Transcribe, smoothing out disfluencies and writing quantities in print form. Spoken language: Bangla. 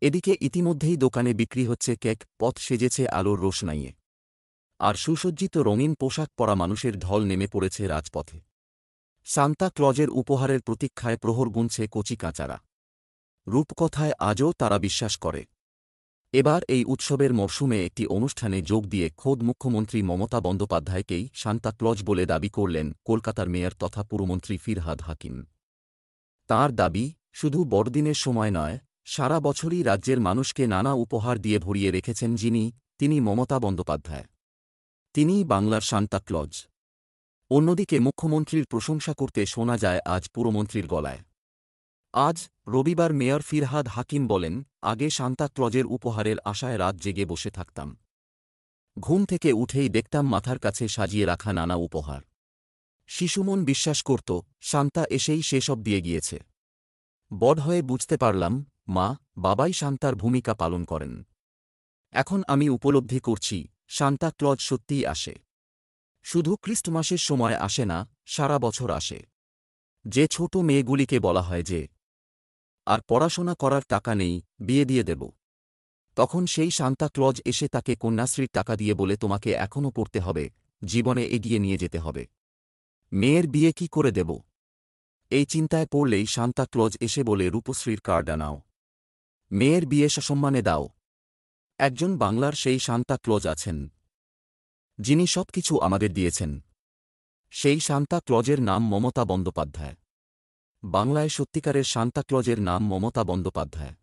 এদিকে ইতিমধ্যেই দোকানে বিক্রি হচ্ছে কেক, পথ সেজেছে আলোর রোশনাইয়ে। আর সুসজ্জিত রঙিন পোশাক পরা মানুষের ঢল নেমে পড়েছে রাজপথে। সান্তা ক্লজের উপহারের প্রতীক্ষায় প্রহর গুনছে কচি কাঁচারা। রূপকথায় আজও তারা বিশ্বাস করে। এবার এই উৎসবের মরশুমে একটি অনুষ্ঠানে যোগ দিয়ে খোদ মুখ্যমন্ত্রী মমতা বন্দ্যোপাধ্যায়কেই সান্তা ক্লজ বলে দাবি করলেন কলকাতার মেয়র তথা পুরমন্ত্রী ফিরহাদ হাকিম। তাঁর দাবি, শুধু বড়দিনের সময় নয়, সারা বছরই রাজ্যের মানুষকে নানা উপহার দিয়ে ভরিয়ে রেখেছেন তিনি মমতা বন্দ্যোপাধ্যায়। তিনিই বাংলার সান্তা ক্লজ। অন্যদিকে মুখ্যমন্ত্রীর প্রশংসা করতে শোনা যায় আজ পুরমন্ত্রীর গলায়। আজ রবিবার মেয়র ফিরহাদ হাকিম বলেন, আগে সান্তা ক্লজের উপহারের আশায় রাত জেগে বসে থাকতাম। ঘুম থেকে উঠেই দেখতাম মাথার কাছে সাজিয়ে রাখা নানা উপহার। শিশুমন বিশ্বাস করত সান্তা এসেই সেসব দিয়ে গিয়েছে। বড় হয়ে বুঝতে পারলাম মা, বাবাই সান্তার ভূমিকা পালন করেন। এখন আমি উপলব্ধি করছি সান্তা ক্লজ সত্যিই আসে। শুধু ক্রিস্টমাসের সময় আসে না, সারা বছর আসে। যে ছোট মেয়েগুলিকে বলা হয় যে আর পড়াশোনা করার টাকা নেই, বিয়ে দিয়ে দেব, তখন সেই সান্তা ক্লজ এসে তাকে কন্যাশ্রীর টাকা দিয়ে বলে তোমাকে এখনও পড়তে হবে, জীবনে এগিয়ে নিয়ে যেতে হবে। মেয়ের বিয়ে কি করে দেব? এই চিন্তায় পড়লেই সান্তা ক্লজ এসে বলে রূপশ্রীর কার্ড আনাও, মেয়ের বিয়ে সসম্মানে দাও। একজন বাংলার সেই সান্তা ক্লজ আছেন, যিনি সবকিছু আমাদের দিয়েছেন। সেই সান্তা ক্লজের নাম মমতা বন্দ্যোপাধ্যায়। বাংলায় সত্যিকারের সান্তা ক্লজের নাম মমতা বন্দ্যোপাধ্যায়।